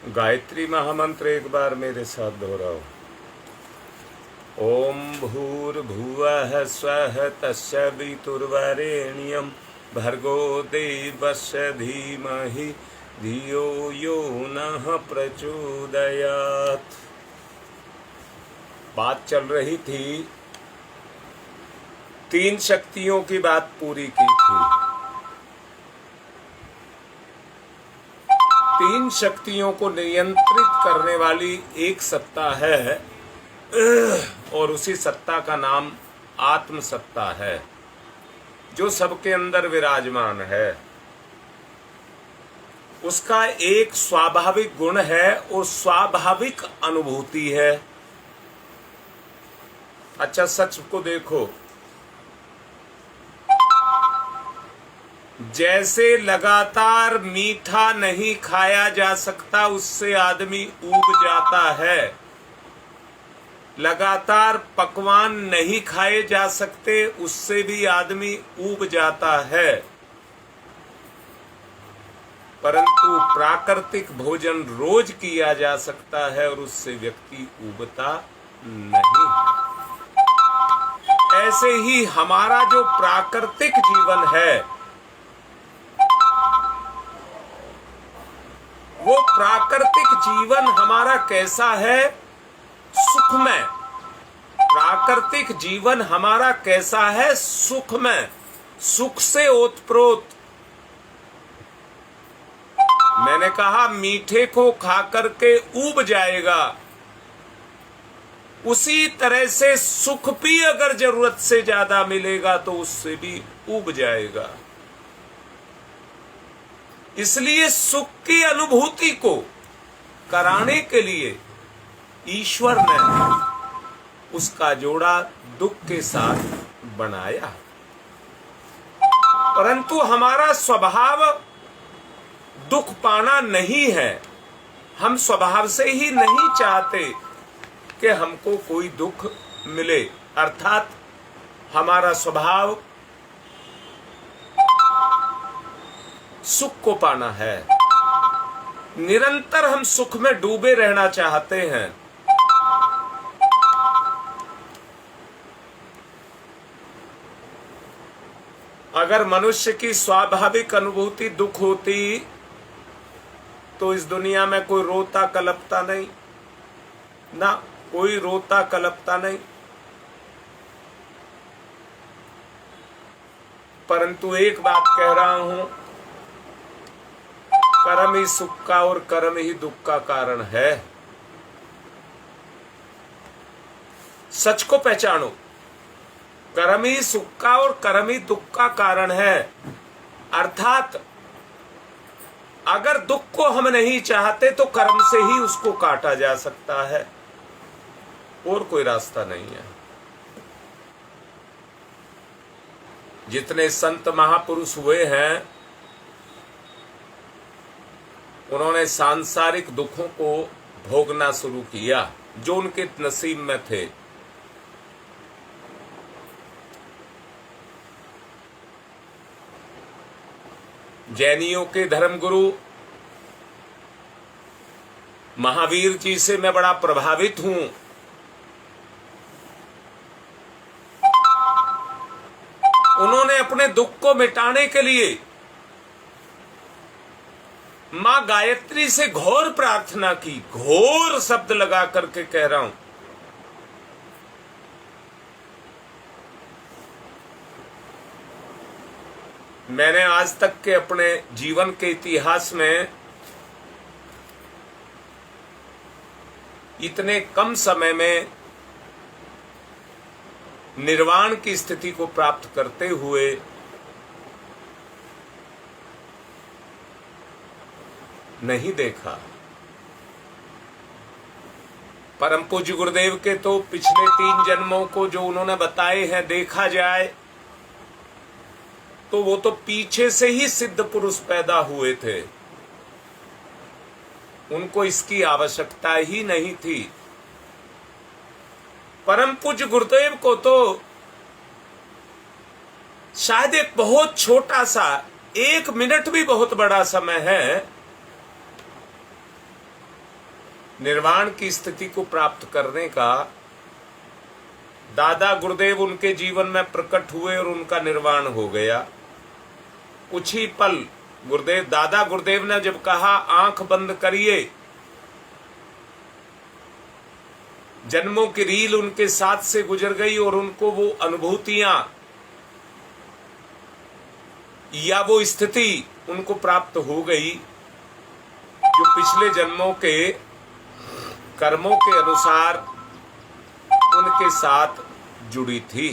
गायत्री महामंत्र एक बार मेरे साथ दोहराओ। ओम भूर्भुवः स्वः तस्य वितुर्वरेण्यं भर्गो देवस्य धीमहि धियो यो नः प्रचोदयात्। बात चल रही थी, तीन शक्तियों की बात पूरी की थी। तीन शक्तियों को नियंत्रित करने वाली एक सत्ता है और उसी सत्ता का नाम आत्म सत्ता है, जो सबके अंदर विराजमान है। उसका एक स्वाभाविक गुण है और स्वाभाविक अनुभूति है। अच्छा, सच को देखो, जैसे लगातार मीठा नहीं खाया जा सकता, उससे आदमी ऊब जाता है। लगातार पकवान नहीं खाए जा सकते, उससे भी आदमी ऊब जाता है। परंतु प्राकृतिक भोजन रोज किया जा सकता है और उससे व्यक्ति ऊबता नहीं। ऐसे ही हमारा जो प्राकृतिक जीवन है, वो प्राकृतिक जीवन हमारा कैसा है? सुखमय। प्राकृतिक जीवन हमारा कैसा है? सुखमय, सुख से ओतप्रोत। मैंने कहा मीठे को खाकर के ऊब जाएगा, उसी तरह से सुख भी अगर जरूरत से ज्यादा मिलेगा तो उससे भी ऊब जाएगा। इसलिए सुख की अनुभूति को कराने के लिए ईश्वर ने उसका जोड़ा दुख के साथ बनाया। परंतु हमारा स्वभाव दुख पाना नहीं है। हम स्वभाव से ही नहीं चाहते कि हमको कोई दुख मिले। अर्थात हमारा स्वभाव सुख को पाना है। निरंतर हम सुख में डूबे रहना चाहते हैं। अगर मनुष्य की स्वाभाविक अनुभूति दुख होती तो इस दुनिया में कोई रोता कलपता नहीं, ना कोई रोता कलपता नहीं। परंतु एक बात कह रहा हूं, कर्म ही सुख का और कर्म ही दुख का कारण है। सच को पहचानो, कर्म ही सुख का और कर्म ही दुख का कारण है। अर्थात अगर दुख को हम नहीं चाहते तो कर्म से ही उसको काटा जा सकता है, और कोई रास्ता नहीं है। जितने संत महापुरुष हुए हैं, उन्होंने सांसारिक दुखों को भोगना शुरू किया जो उनके नसीब में थे। जैनियों के धर्मगुरु महावीर जी से मैं बड़ा प्रभावित हूं। उन्होंने अपने दुख को मिटाने के लिए मां गायत्री से घोर प्रार्थना की। घोर शब्द लगा करके कह रहा हूं। मैंने आज तक के अपने जीवन के इतिहास में इतने कम समय में निर्वाण की स्थिति को प्राप्त करते हुए नहीं देखा। परम पूज्य गुरुदेव के तो पिछले 3 जन्मों को जो उन्होंने बताए हैं, देखा जाए तो वो तो पीछे से ही सिद्ध पुरुष पैदा हुए थे। उनको इसकी आवश्यकता ही नहीं थी। परम पूज्य गुरुदेव को तो शायद एक बहुत छोटा सा 1 मिनट भी बहुत बड़ा समय है, निर्वाण की स्थिति को प्राप्त करने का दादा गुरुदेव उनके जीवन में प्रकट हुए और उनका निर्वाण हो गया। कुछ ही पल दादा गुरुदेव ने जब कहा आंख बंद करिए, जन्मों की रील उनके साथ से गुजर गई और उनको वो अनुभूतियां या वो स्थिति उनको प्राप्त हो गई जो पिछले जन्मों के कर्मों के अनुसार उनके साथ जुड़ी थी।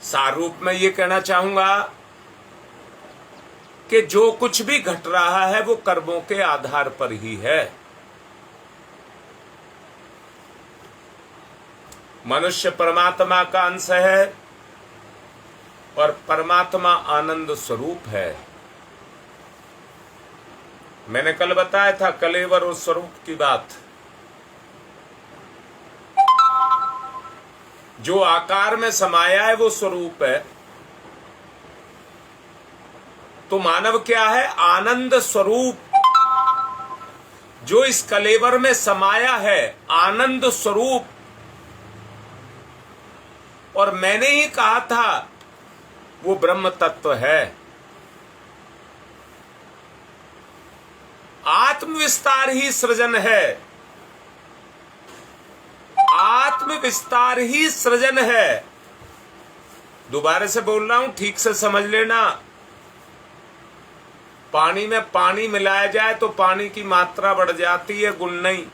सारूप में ये कहना चाहूंगा कि जो कुछ भी घट रहा है वो कर्मों के आधार पर ही है। मनुष्य परमात्मा का अंश है और परमात्मा आनंद स्वरूप है। मैंने कल बताया था कलेवर और स्वरूप की बात। जो आकार में समाया है वो स्वरूप है। तो मानव क्या है? आनंद स्वरूप। जो इस कलेवर में समाया है आनंद स्वरूप। और मैंने ही कहा था वो ब्रह्म तत्व है। आत्म विस्तार ही सृजन है। आत्म विस्तार ही सृजन है। दोबारा से बोल रहा हूं, ठीक से समझ लेना। पानी में पानी मिलाया जाए तो पानी की मात्रा बढ़ जाती है, गुण नहीं।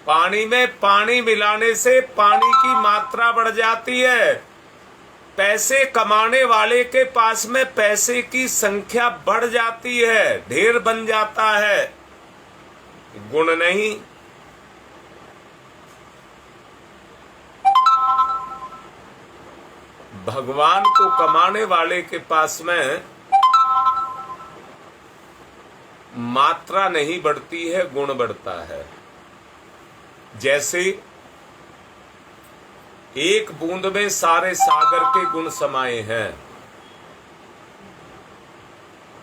पानी में पानी मिलाने से पानी की मात्रा बढ़ जाती है। पैसे कमाने वाले के पास में पैसे की संख्या बढ़ जाती है, ढेर बन जाता है, गुण नहीं। भगवान को कमाने वाले के पास में मात्रा नहीं बढ़ती है, गुण बढ़ता है। जैसे एक बूंद में सारे सागर के गुण समाये हैं,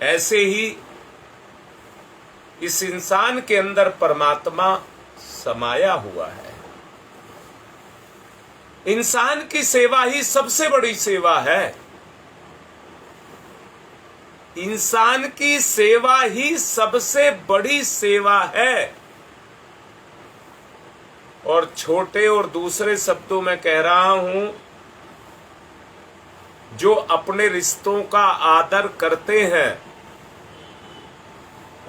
ऐसे ही इस इंसान के अंदर परमात्मा समाया हुआ है। इंसान की सेवा ही सबसे बड़ी सेवा है। इंसान की सेवा ही सबसे बड़ी सेवा है। और छोटे और दूसरे शब्दों में कह रहा हूं, जो अपने रिश्तों का आदर करते हैं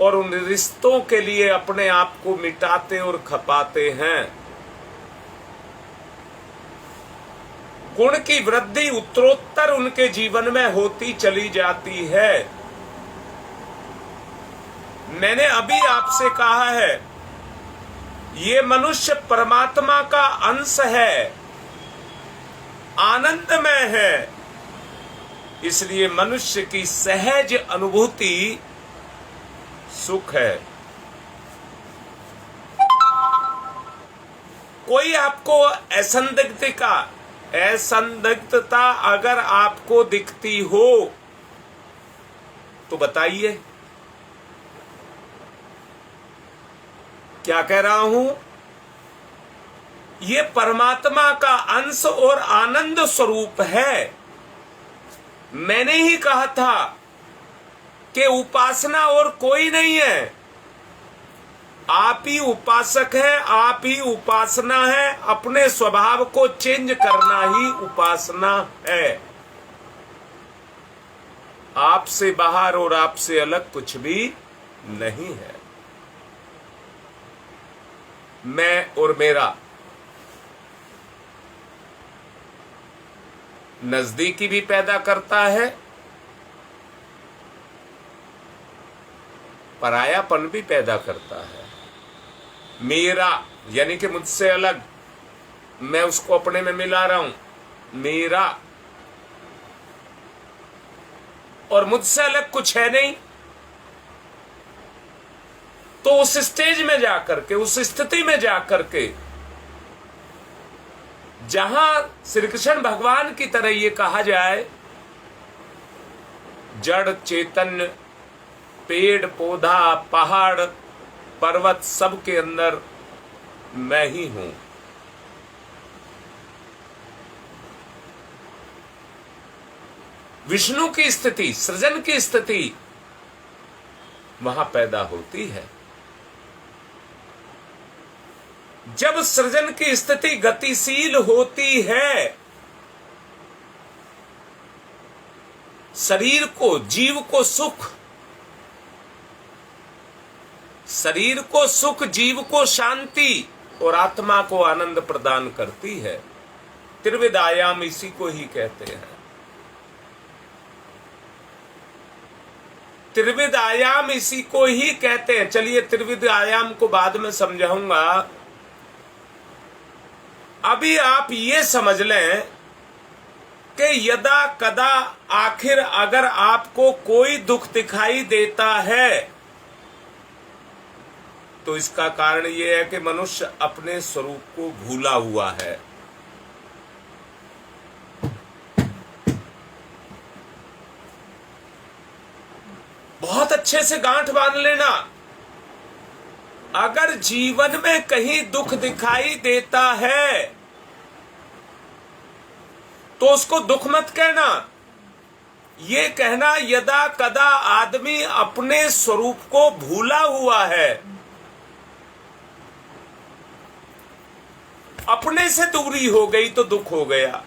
और उन रिश्तों के लिए अपने आप को मिटाते और खपाते हैं, गुण की वृद्धि उत्तरोत्तर उनके जीवन में होती चली जाती है। मैंने अभी आपसे कहा है, ये मनुष्य परमात्मा का अंश है, आनंदमय है। इसलिए मनुष्य की सहज अनुभूति सुख है। कोई आपको असंदिग्धता अगर आपको दिखती हो तो बताइए। क्या कह रहा हूं? ये परमात्मा का अंश और आनंद स्वरूप है। मैंने ही कहा था कि उपासना और कोई नहीं है, आप ही उपासक है, आप ही उपासना है। अपने स्वभाव को चेंज करना ही उपासना है। आपसे बाहर और आपसे अलग कुछ भी नहीं है। मैं और मेरा नजदीकी भी पैदा करता है, परायापन भी पैदा करता है। मेरा यानी कि मुझसे अलग, मैं उसको अपने में मिला रहा हूं, मेरा, और मुझसे अलग कुछ है नहीं। तो उस स्टेज में जाकर के, उस स्थिति में जाकर के, जहां श्री कृष्ण भगवान की तरह ये कहा जाए जड़ चेतन, पेड़ पौधा, पहाड़ पर्वत, सब के अंदर मैं ही हूं। विष्णु की स्थिति, सृजन की स्थिति वहां पैदा होती है। जब सृजन की स्थिति गतिशील होती है, शरीर को, जीव को सुख, शरीर को सुख, जीव को शांति और आत्मा को आनंद प्रदान करती है। त्रिविध आयाम इसी को ही कहते हैं। त्रिविध आयाम इसी को ही कहते हैं। चलिए त्रिविध आयाम को बाद में समझाऊंगा। अभी आप ये समझ लें कि यदा कदा आखिर अगर आपको कोई दुख दिखाई देता है तो इसका कारण यह है कि मनुष्य अपने स्वरूप को भूला हुआ है। बहुत अच्छे से गांठ बांध लेना। अगर जीवन में कहीं दुख दिखाई देता है तो उसको दुख मत कहना। ये कहना यदा कदा आदमी अपने स्वरूप को भूला हुआ है, अपने से दूरी हो गई तो दुख हो गया।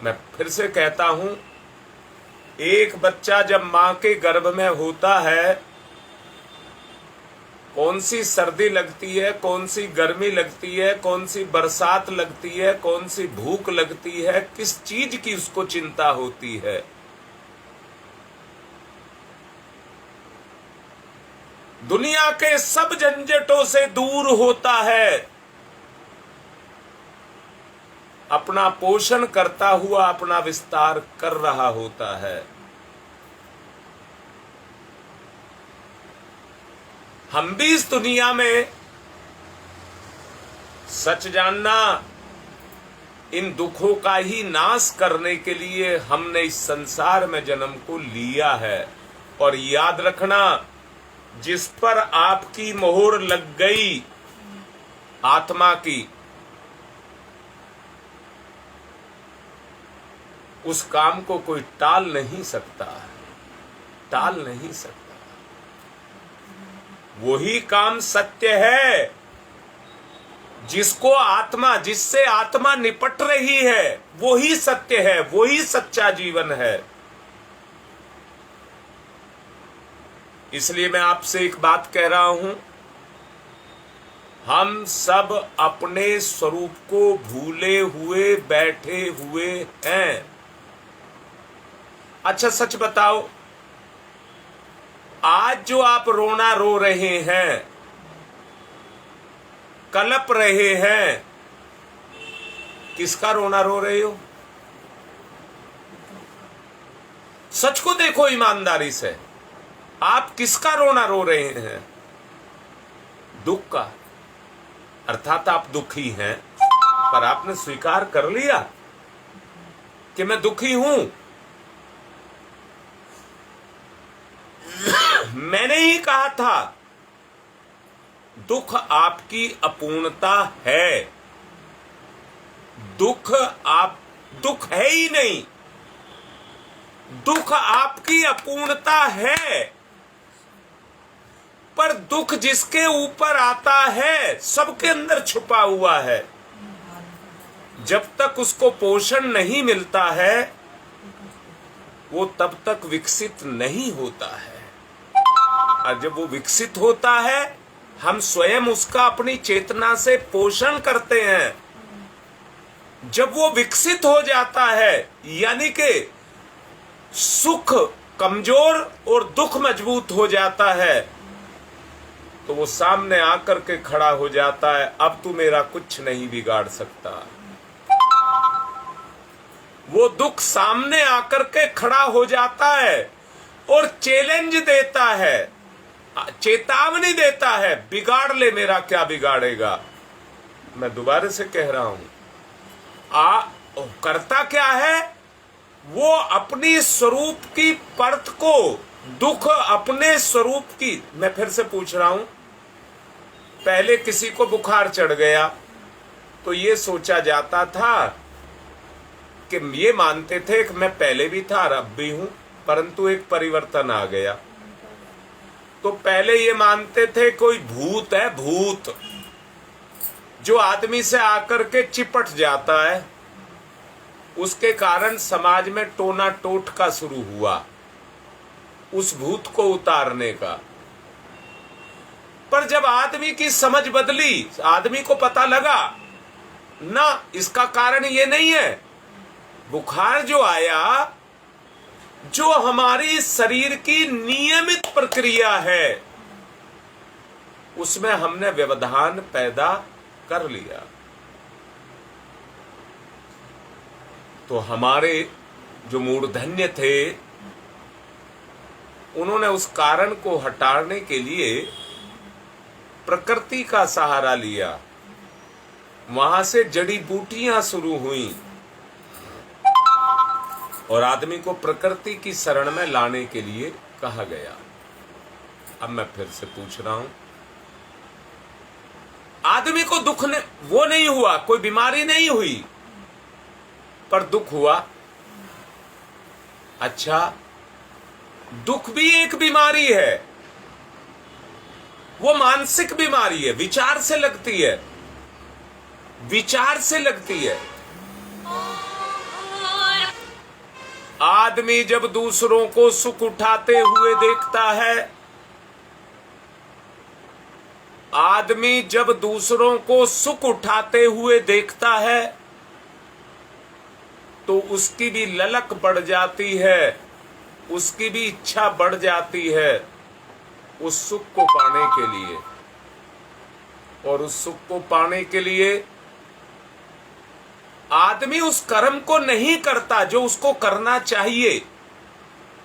मैं फिर से कहता हूं, एक बच्चा जब मां के गर्भ में होता है, कौन सी सर्दी लगती है, कौन सी गर्मी लगती है, कौन सी बरसात लगती है, कौन सी भूख लगती है, किस चीज की उसको चिंता होती है। दुनिया के सब झंझटों से दूर होता है, अपना पोषण करता हुआ अपना विस्तार कर रहा होता है। हम भी इस दुनिया में सच जानना, इन दुखों का ही नाश करने के लिए हमने इस संसार में जन्म को लिया है। और याद रखना, जिस पर आपकी मोहर लग गई आत्मा की, उस काम को कोई टाल नहीं सकता, टाल नहीं सकता। वही काम सत्य है जिसको आत्मा, जिससे आत्मा निपट रही है, वही सत्य है, वही सच्चा जीवन है। इसलिए मैं आपसे एक बात कह रहा हूं, हम सब अपने स्वरूप को भूले हुए बैठे हुए हैं। अच्छा सच बताओ, आज जो आप रोना रो रहे हैं, कलप रहे हैं, किसका रोना रो रहे हो? सच को देखो ईमानदारी से, आप किसका रोना रो रहे हैं? दुख का। अर्थात आप दुखी हैं, पर आपने स्वीकार कर लिया कि मैं दुखी हूं। मैंने ही कहा था, दुख आपकी अपूर्णता है। दुख है ही नहीं, दुख आपकी अपूर्णता है। पर दुख जिसके ऊपर आता है, सबके अंदर छुपा हुआ है। जब तक उसको पोषण नहीं मिलता है, वो तब तक विकसित नहीं होता है। और जब वो विकसित होता है, हम स्वयं उसका अपनी चेतना से पोषण करते हैं। जब वो विकसित हो जाता है, यानी कि सुख कमजोर और दुख मजबूत हो जाता है, तो वो सामने आकर के खड़ा हो जाता है, अब तू मेरा कुछ नहीं बिगाड़ सकता। वो दुख सामने आकर के खड़ा हो जाता है और चैलेंज देता है, चेतावनी देता है, बिगाड़ ले, मेरा क्या बिगाड़ेगा। मैं दोबारा से कह रहा हूं, करता क्या है? वो अपनी स्वरूप की परत को, दुख अपने स्वरूप की, मैं फिर से पूछ रहा हूं, पहले किसी को बुखार चढ़ गया तो ये सोचा जाता था कि ये मानते थे कि मैं पहले भी था और अब भी हूं, परंतु एक परिवर्तन आ गया। तो पहले ये मानते थे कोई भूत है, भूत जो आदमी से आकर के चिपट जाता है, उसके कारण समाज में टोना टोटका शुरू हुआ उस भूत को उतारने का। पर जब आदमी की समझ बदली, आदमी को पता लगा ना, इसका कारण ये नहीं है। बुखार जो आया, जो हमारी शरीर की नियमित प्रक्रिया है, उसमें हमने व्यवधान पैदा कर लिया। तो हमारे जो मूर्धन्य थे, उन्होंने उस कारण को हटाने के लिए प्रकृति का सहारा लिया। वहां से जड़ी बूटियां शुरू हुई और आदमी को प्रकृति की शरण में लाने के लिए कहा गया। अब मैं फिर से पूछ रहा हूं, आदमी को दुख ने वो नहीं हुआ, कोई बीमारी नहीं हुई, पर दुख हुआ। अच्छा, दुख भी एक बीमारी है, वो मानसिक बीमारी है, विचार से लगती है, विचार से लगती है। आदमी जब दूसरों को सुख उठाते हुए देखता है, आदमी जब दूसरों को सुख उठाते हुए देखता है, तो उसकी भी ललक बढ़ जाती है, उसकी भी इच्छा बढ़ जाती है उस सुख को पाने के लिए। और उस सुख को पाने के लिए आदमी उस कर्म को नहीं करता जो उसको करना चाहिए,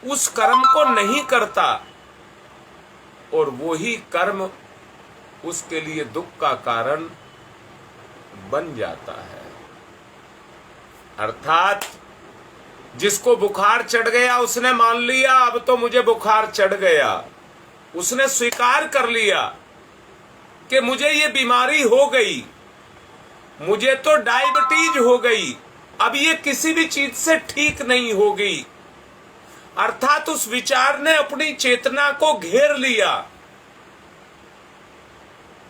उस कर्म को नहीं करता, और वही कर्म उसके लिए दुख का कारण बन जाता है। अर्थात जिसको बुखार चढ़ गया, उसने मान लिया अब तो मुझे बुखार चढ़ गया, उसने स्वीकार कर लिया कि मुझे ये बीमारी हो गई, मुझे तो डायबिटीज हो गई, अब ये किसी भी चीज से ठीक नहीं होगी। अर्थात उस विचार ने अपनी चेतना को घेर लिया।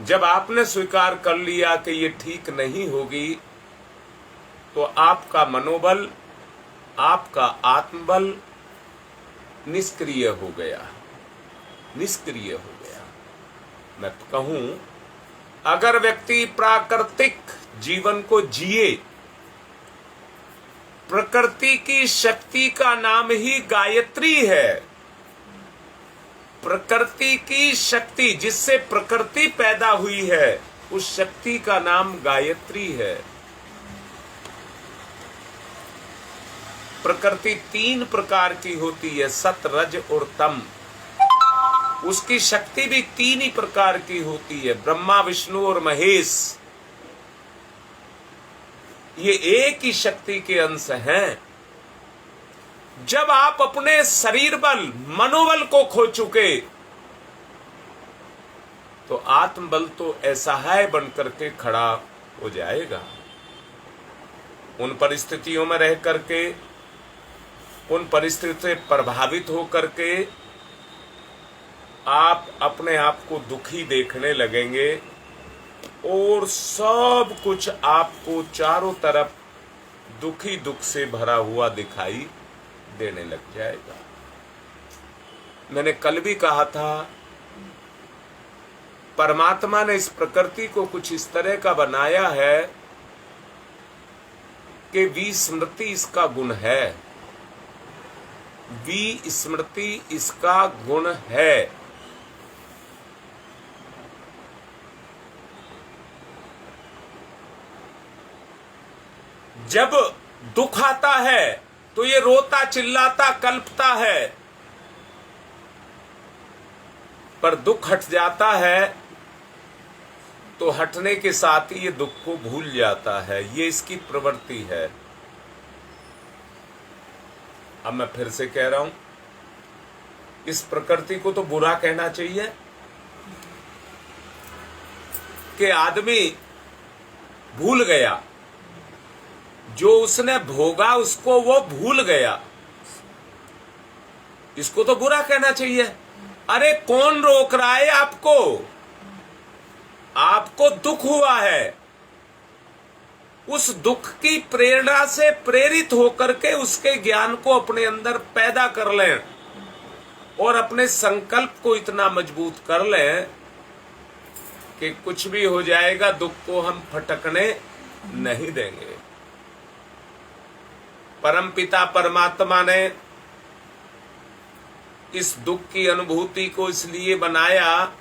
जब आपने स्वीकार कर लिया कि ये ठीक नहीं होगी, तो आपका मनोबल, आपका आत्मबल निष्क्रिय हो गया, निष्क्रिय हो गया। मैं कहूं, अगर व्यक्ति प्राकृतिक जीवन को जिए, प्रकृति की शक्ति का नाम ही गायत्री है। प्रकृति की शक्ति, जिससे प्रकृति पैदा हुई है, उस शक्ति का नाम गायत्री है। प्रकृति 3 प्रकार की होती है, सत, रज और तम। उसकी शक्ति भी 3 ही प्रकार की होती है, ब्रह्मा, विष्णु और महेश। ये एक ही शक्ति के अंश हैं। जब आप अपने शरीर बल, मनोबल को खो चुके, तो आत्मबल तो ऐसा है बनकर के खड़ा हो जाएगा। उन परिस्थितियों में रह करके, उन परिस्थितियों से प्रभावित होकर के आप अपने आप को दुखी देखने लगेंगे और सब कुछ आपको चारों तरफ दुखी दुख से भरा हुआ दिखाई देने लग जाएगा। मैंने कल भी कहा था, परमात्मा ने इस प्रकृति को कुछ इस तरह का बनाया है कि विस्मृति इसका गुण है, विस्मृति इसका गुण है। जब दुख आता है तो ये रोता, चिल्लाता, कल्पता है, पर दुख हट जाता है तो हटने के साथ ही ये दुख को भूल जाता है। ये इसकी प्रवृत्ति है। अब मैं फिर से कह रहा हूं, इस प्रकृति को तो बुरा कहना चाहिए कि आदमी भूल गया, जो उसने भोगा उसको वो भूल गया, इसको तो बुरा कहना चाहिए। अरे कौन रोक रहा है आपको? आपको दुख हुआ है, उस दुख की प्रेरणा से प्रेरित होकर के उसके ज्ञान को अपने अंदर पैदा कर लें और अपने संकल्प को इतना मजबूत कर लें कि कुछ भी हो जाएगा, दुख को हम फटकने नहीं देंगे। परमपिता परमात्मा ने इस दुख की अनुभूति को इसलिए बनाया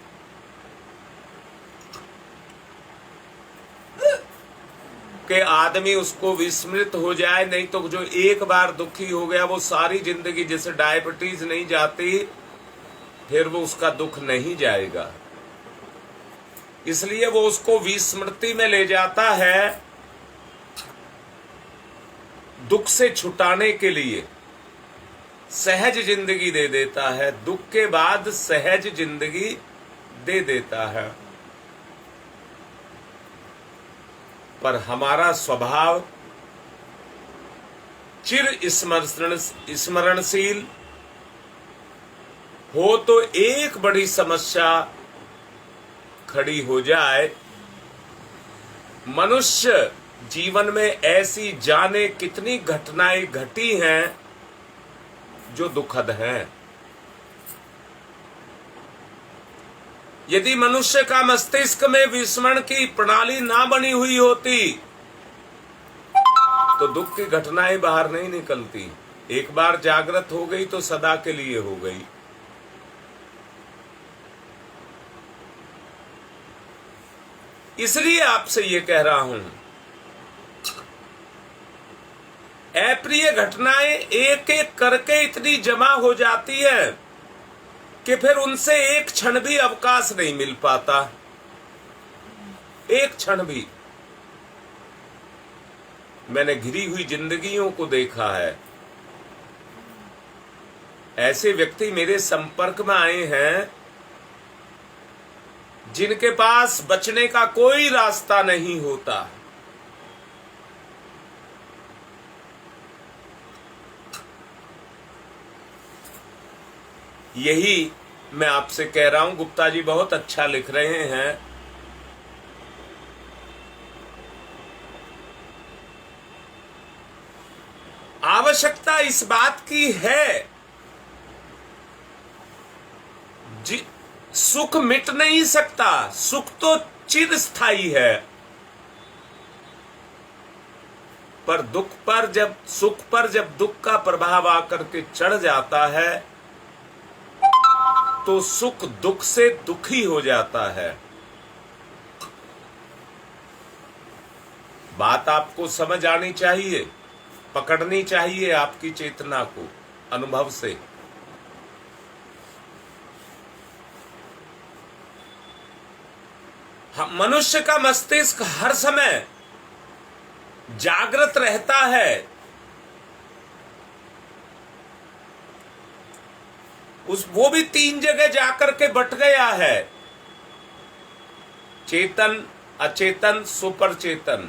कि आदमी उसको विस्मृत हो जाए, नहीं तो जो एक बार दुखी हो गया वो सारी जिंदगी, जैसे डायबिटीज नहीं जाती फिर वो उसका दुख नहीं जाएगा, इसलिए वो उसको विस्मृति में ले जाता है दुख से छुटाने के लिए। सहज जिंदगी दे देता है, दुख के बाद सहज जिंदगी दे देता है। पर हमारा स्वभाव चिर स्मरणशील हो तो एक बड़ी समस्या खड़ी हो जाए, मनुष्य जीवन में ऐसी जाने कितनी घटनाएं घटी हैं जो दुखद हैं। यदि मनुष्य का मस्तिष्क में विस्मरण की प्रणाली ना बनी हुई होती तो दुख की घटनाएं बाहर नहीं निकलती। एक बार जागृत हो गई तो सदा के लिए हो गई। इसलिए आपसे ये कह रहा हूं, अप्रिय घटनाएं एक एक करके इतनी जमा हो जाती है कि फिर उनसे एक क्षण भी अवकाश नहीं मिल पाता, एक क्षण भी। मैंने घिरी हुई जिंदगियों को देखा है, ऐसे व्यक्ति मेरे संपर्क में आए हैं जिनके पास बचने का कोई रास्ता नहीं होता। यही मैं आपसे कह रहा हूं। गुप्ता जी बहुत अच्छा लिख रहे हैं। आवश्यकता इस बात की है, सुख मिट नहीं सकता, सुख तो चिरस्थायी है, पर सुख पर जब दुख का प्रभाव आकर के चढ़ जाता है तो सुख दुख से दुखी हो जाता है। बात आपको समझ आनी चाहिए, पकड़नी चाहिए आपकी चेतना को अनुभव से। मनुष्य का मस्तिष्क हर समय जागृत रहता है, वो भी तीन जगह जाकर के बट गया है, चेतन, अचेतन, सुपर चेतन।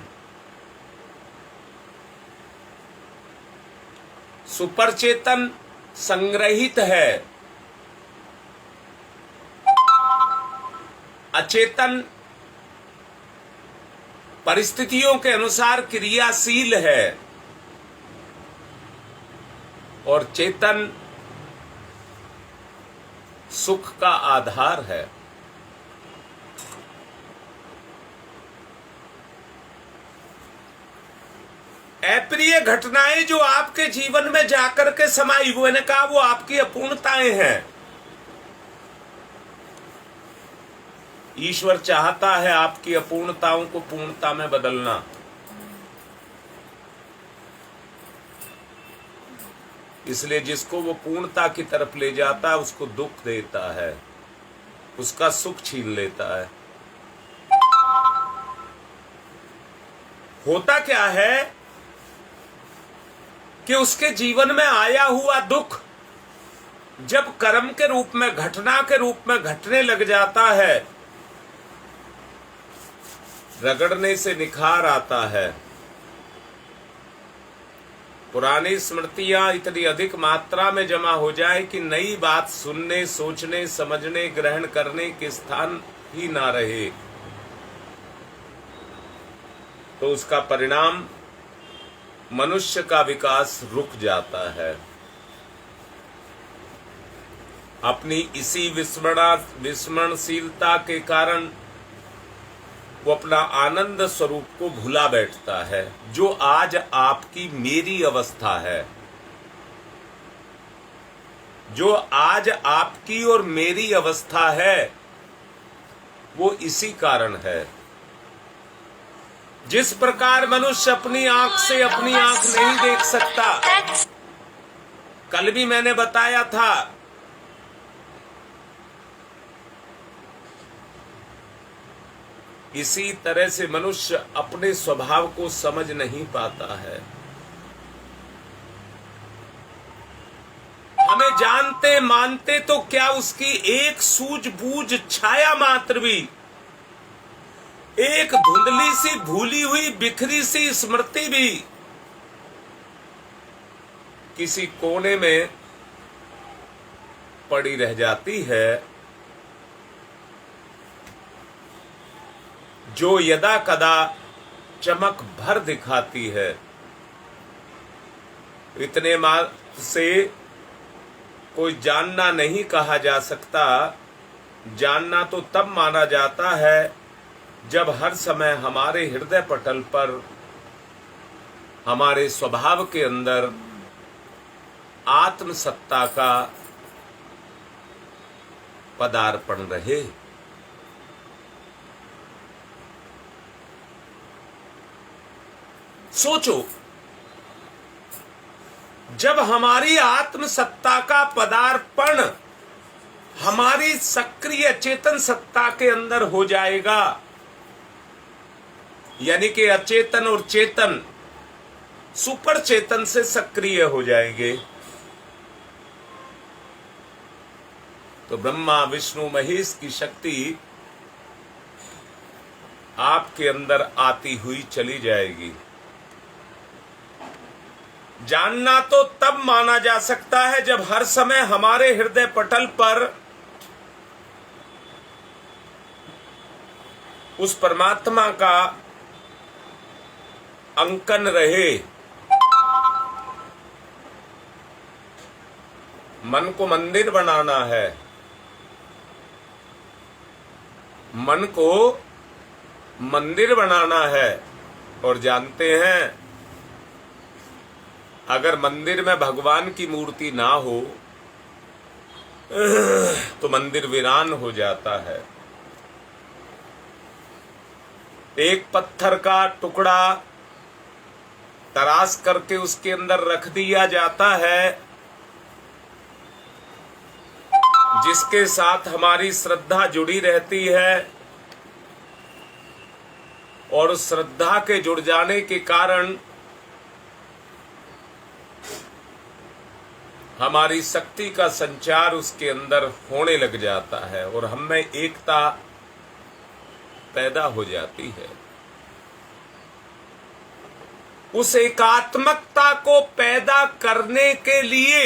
सुपर चेतन संग्रहित है, अचेतन परिस्थितियों के अनुसार क्रियाशील है और चेतन सुख का आधार है। अप्रिय घटनाएं जो आपके जीवन में जाकर के समाई, वो मैंने कहा वो आपकी अपूर्णताएं हैं। ईश्वर चाहता है आपकी अपूर्णताओं को पूर्णता में बदलना। इसलिए जिसको वो पूर्णता की तरफ ले जाता है उसको दुख देता है, उसका सुख छीन लेता है। होता क्या है कि उसके जीवन में आया हुआ दुख जब कर्म के रूप में, घटना के रूप में घटने लग जाता है, रगड़ने से निखार आता है। पुरानी स्मृतियां इतनी अधिक मात्रा में जमा हो जाए कि नई बात सुनने, सोचने, समझने, ग्रहण करने के स्थान ही ना रहे, तो उसका परिणाम मनुष्य का विकास रुक जाता है। अपनी इसी विस्मरणशीलता के कारण वो अपना आनंद स्वरूप को भुला बैठता है, जो आज आपकी मेरी अवस्था है, जो आज आपकी और मेरी अवस्था है, वो इसी कारण है। जिस प्रकार मनुष्य अपनी आंख से अपनी आंख नहीं देख सकता, कल भी मैंने बताया था, इसी तरह से मनुष्य अपने स्वभाव को समझ नहीं पाता है। हमें जानते मानते तो क्या, उसकी एक सूझबूझ छाया मात्र भी, एक धुंधली सी भूली हुई बिखरी सी स्मृति भी किसी कोने में पड़ी रह जाती है, जो यदा कदा चमक भर दिखाती है। इतने मात्र से कोई जानना नहीं कहा जा सकता। जानना तो तब माना जाता है जब हर समय हमारे हृदय पटल पर, हमारे स्वभाव के अंदर आत्मसत्ता का पदार्पण रहे। सोचो, जब हमारी आत्मसत्ता का पदार्पण हमारी सक्रिय चेतन सत्ता के अंदर हो जाएगा, यानी कि अचेतन और चेतन सुपर चेतन से सक्रिय हो जाएंगे, तो ब्रह्मा विष्णु महेश की शक्ति आपके अंदर आती हुई चली जाएगी। जानना तो तब माना जा सकता है जब हर समय हमारे हृदय पटल पर उस परमात्मा का अंकन रहे। मन को मंदिर बनाना है, मन को मंदिर बनाना है, और जानते हैं अगर मंदिर में भगवान की मूर्ति ना हो तो मंदिर वीरान हो जाता है। एक पत्थर का टुकड़ा तराश करके उसके अंदर रख दिया जाता है, जिसके साथ हमारी श्रद्धा जुड़ी रहती है, और उस श्रद्धा के जुड़ जाने के कारण हमारी शक्ति का संचार उसके अंदर होने लग जाता है और हमें एकता पैदा हो जाती है। उस एकात्मकता को पैदा करने के लिए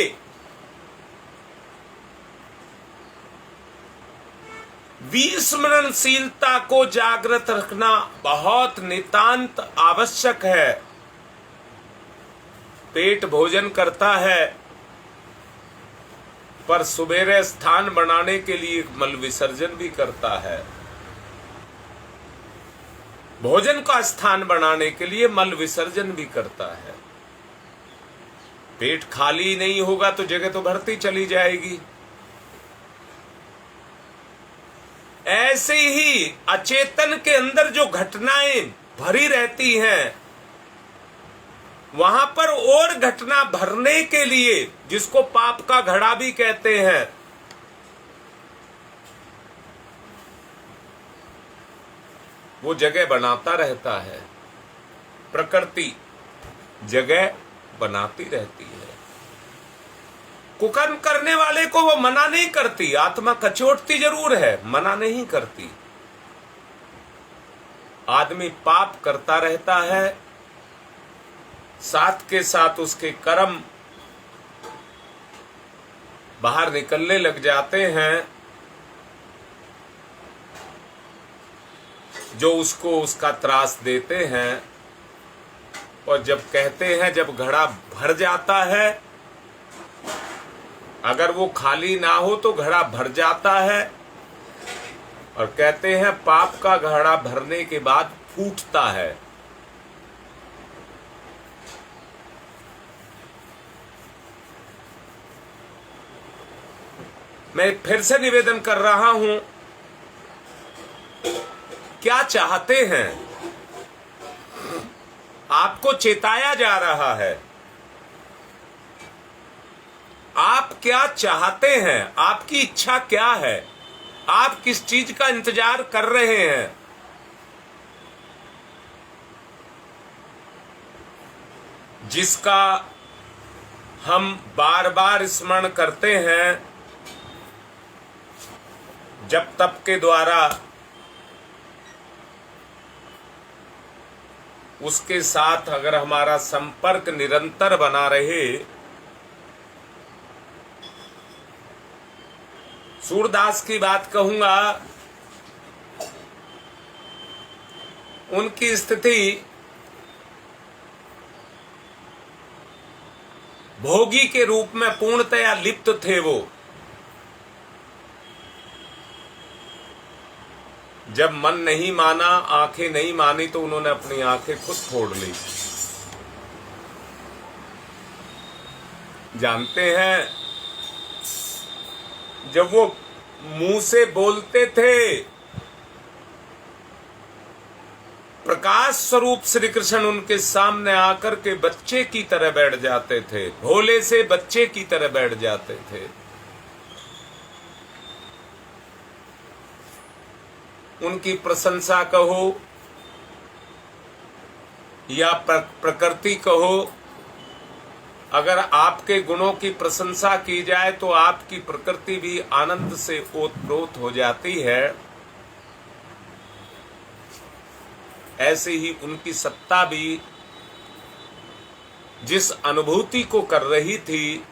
विस्मरणशीलता को जागृत रखना बहुत नितांत आवश्यक है। पेट भोजन करता है, पर सुबेरे स्थान बनाने के लिए मल विसर्जन भी करता है। भोजन का स्थान बनाने के लिए मल विसर्जन भी करता है। पेट खाली नहीं होगा तो जगह तो भरती चली जाएगी। ऐसे ही अचेतन के अंदर जो घटनाएं भरी रहती हैं, वहां पर और घटना भरने के लिए, जिसको पाप का घड़ा भी कहते हैं, वो जगह बनाता रहता है। प्रकृति जगह बनाती रहती है। कुकर्म करने वाले को वो मना नहीं करती, आत्मा कचोटती जरूर है, मना नहीं करती। आदमी पाप करता रहता है, साथ के साथ उसके कर्म बाहर निकलने लग जाते हैं, जो उसको उसका त्रास देते हैं। और जब कहते हैं, जब घड़ा भर जाता है, अगर वो खाली ना हो तो घड़ा भर जाता है, और कहते हैं पाप का घड़ा भरने के बाद फूटता है। मैं फिर से निवेदन कर रहा हूं, क्या चाहते हैं? आपको चेताया जा रहा है, आप क्या चाहते हैं, आपकी इच्छा क्या है, आप किस चीज का इंतजार कर रहे हैं? जिसका हम बार बार स्मरण करते हैं, जप तप के द्वारा उसके साथ अगर हमारा संपर्क निरंतर बना रहे। सूरदास की बात कहूंगा, उनकी स्थिति भोगी के रूप में पूर्णतया लिप्त थे। वो जब मन नहीं माना, आंखें नहीं मानी, तो उन्होंने अपनी आंखें खुद फोड़ ली। जानते हैं, जब वो मुंह से बोलते थे, प्रकाश स्वरूप श्री कृष्ण उनके सामने आकर के बच्चे की तरह बैठ जाते थे, भोले से बच्चे की तरह बैठ जाते थे। उनकी प्रशंसा कहो या प्रकृति कहो, अगर आपके गुणों की प्रशंसा की जाए तो आपकी प्रकृति भी आनंद से ओतप्रोत हो जाती है। ऐसे ही उनकी सत्ता भी जिस अनुभूति को कर रही थी,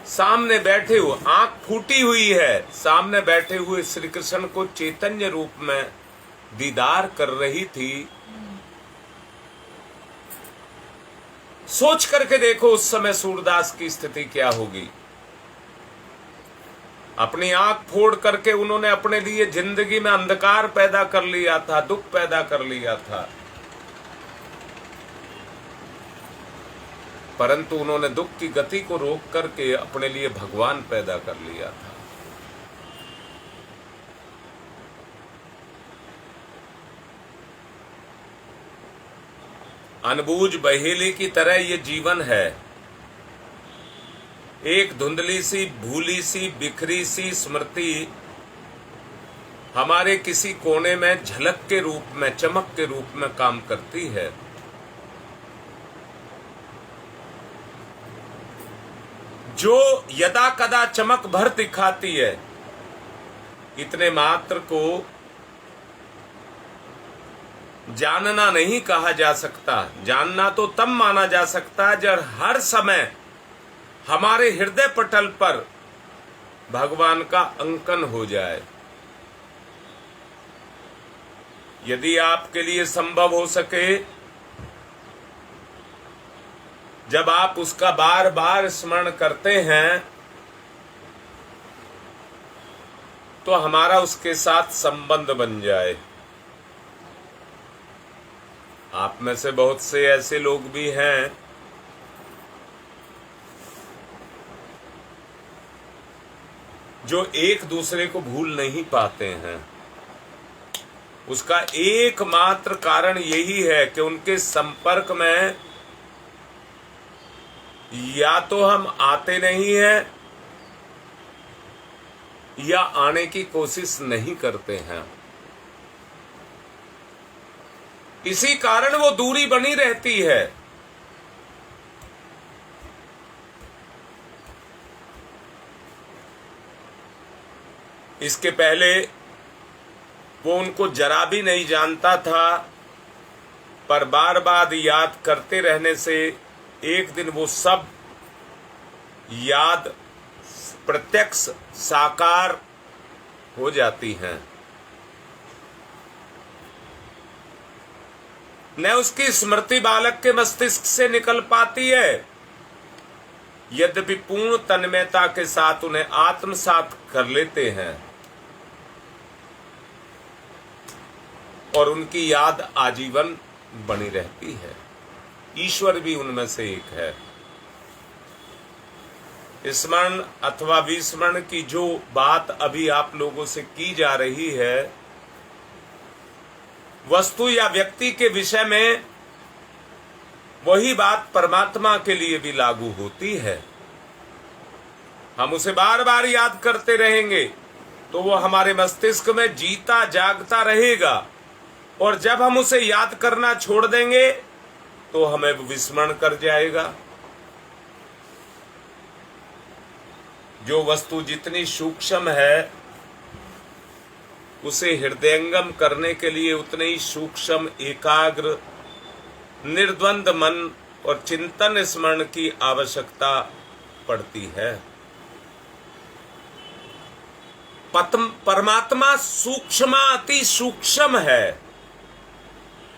सामने बैठे हुए, आंख फूटी हुई है, सामने बैठे हुए श्री कृष्ण को चैतन्य रूप में दीदार कर रही थी। सोच करके देखो उस समय सूरदास की स्थिति क्या होगी। अपनी आंख फोड़ करके उन्होंने अपने लिए जिंदगी में अंधकार पैदा कर लिया था, दुख पैदा कर लिया था, परंतु उन्होंने दुख की गति को रोक करके अपने लिए भगवान पैदा कर लिया था। अनबूझ बहेली की तरह ये जीवन है, एक धुंधली सी, भूली सी, बिखरी सी स्मृति हमारे किसी कोने में झलक के रूप में, चमक के रूप में काम करती है। जो यदा कदा चमक भर दिखाती है, इतने मात्र को जानना नहीं कहा जा सकता। जानना तो तब माना जा सकता है जब हर समय हमारे हृदय पटल पर भगवान का अंकन हो जाए। यदि आपके लिए संभव हो सके, जब आप उसका बार बार स्मरण करते हैं, तो हमारा उसके साथ संबंध बन जाए। आप में से बहुत से ऐसे लोग भी हैं जो एक दूसरे को भूल नहीं पाते हैं। उसका एकमात्र कारण यही है कि उनके संपर्क में या तो हम आते नहीं हैं या आने की कोशिश नहीं करते हैं। इसी कारण वो दूरी बनी रहती है। इसके पहले वो उनको जरा भी नहीं जानता था, पर बार बार याद करते रहने से एक दिन वो सब याद प्रत्यक्ष साकार हो जाती हैं। न उसकी स्मृति बालक के मस्तिष्क से निकल पाती है, यद्यपि पूर्ण तन्मयता के साथ उन्हें आत्मसात कर लेते हैं और उनकी याद आजीवन बनी रहती है। ईश्वर भी उनमें से एक है। स्मरण अथवा विस्मरण की जो बात अभी आप लोगों से की जा रही है, वस्तु या व्यक्ति के विषय में वही बात परमात्मा के लिए भी लागू होती है। हम उसे बार बार याद करते रहेंगे तो वो हमारे मस्तिष्क में जीता जागता रहेगा, और जब हम उसे याद करना छोड़ देंगे तो हमें विस्मरण कर जाएगा। जो वस्तु जितनी सूक्ष्म है उसे हृदयंगम करने के लिए उतने ही सूक्ष्म, एकाग्र, निर्द्वंद मन और चिंतन स्मरण की आवश्यकता पड़ती है। परमात्मा सूक्ष्माति सूक्ष्म है,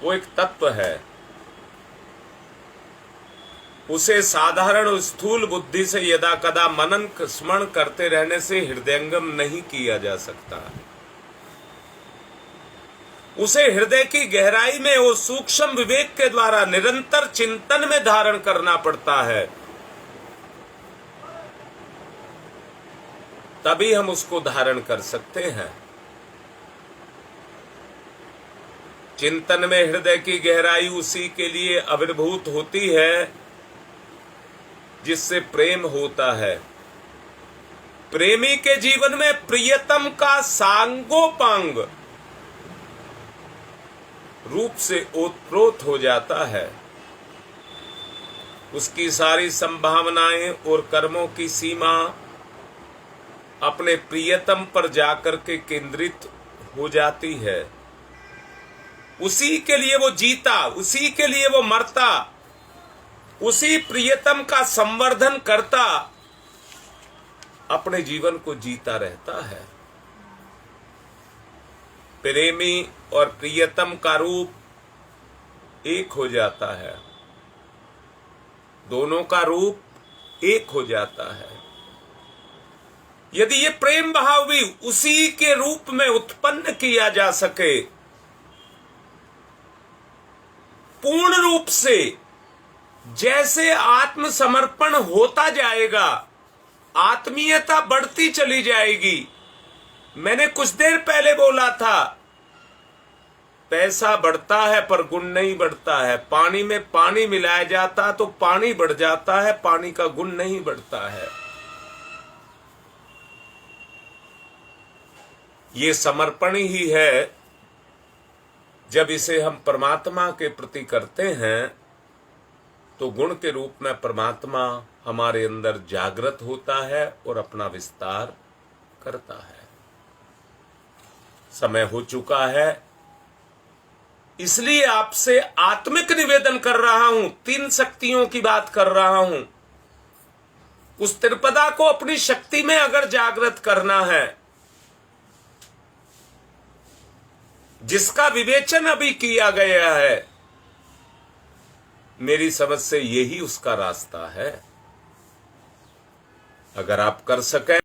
वो एक तत्व है। उसे साधारण स्थूल बुद्धि से यदा कदा मनन स्मरण करते रहने से हृदयंगम नहीं किया जा सकता। उसे हृदय की गहराई में वो सूक्ष्म विवेक के द्वारा निरंतर चिंतन में धारण करना पड़ता है, तभी हम उसको धारण कर सकते हैं। चिंतन में हृदय की गहराई उसी के लिए आविर्भूत होती है जिससे प्रेम होता है। प्रेमी के जीवन में प्रियतम का सांगोपांग रूप से ओतप्रोत हो जाता है। उसकी सारी संभावनाएं और कर्मों की सीमा अपने प्रियतम पर जाकर के केंद्रित हो जाती है। उसी के लिए वो जीता, उसी के लिए वो मरता, उसी प्रियतम का संवर्धन करता अपने जीवन को जीता रहता है। प्रेमी और प्रियतम का रूप एक हो जाता है, दोनों का रूप एक हो जाता है। यदि ये प्रेम भाव भी उसी के रूप में उत्पन्न किया जा सके, पूर्ण रूप से, जैसे आत्मसमर्पण होता जाएगा, आत्मीयता बढ़ती चली जाएगी। मैंने कुछ देर पहले बोला था, पैसा बढ़ता है पर गुण नहीं बढ़ता है। पानी में पानी मिलाया जाता तो पानी बढ़ जाता है, पानी का गुण नहीं बढ़ता है। ये समर्पण ही है। जब इसे हम परमात्मा के प्रति करते हैं तो गुण के रूप में परमात्मा हमारे अंदर जागृत होता है और अपना विस्तार करता है। समय हो चुका है, इसलिए आपसे आत्मिक निवेदन कर रहा हूं, 3 शक्तियों की बात कर रहा हूं। उस त्रिपदा को अपनी शक्ति में अगर जागृत करना है, जिसका विवेचन अभी किया गया है, मेरी समझ से यही उसका रास्ता है। अगर आप कर सकें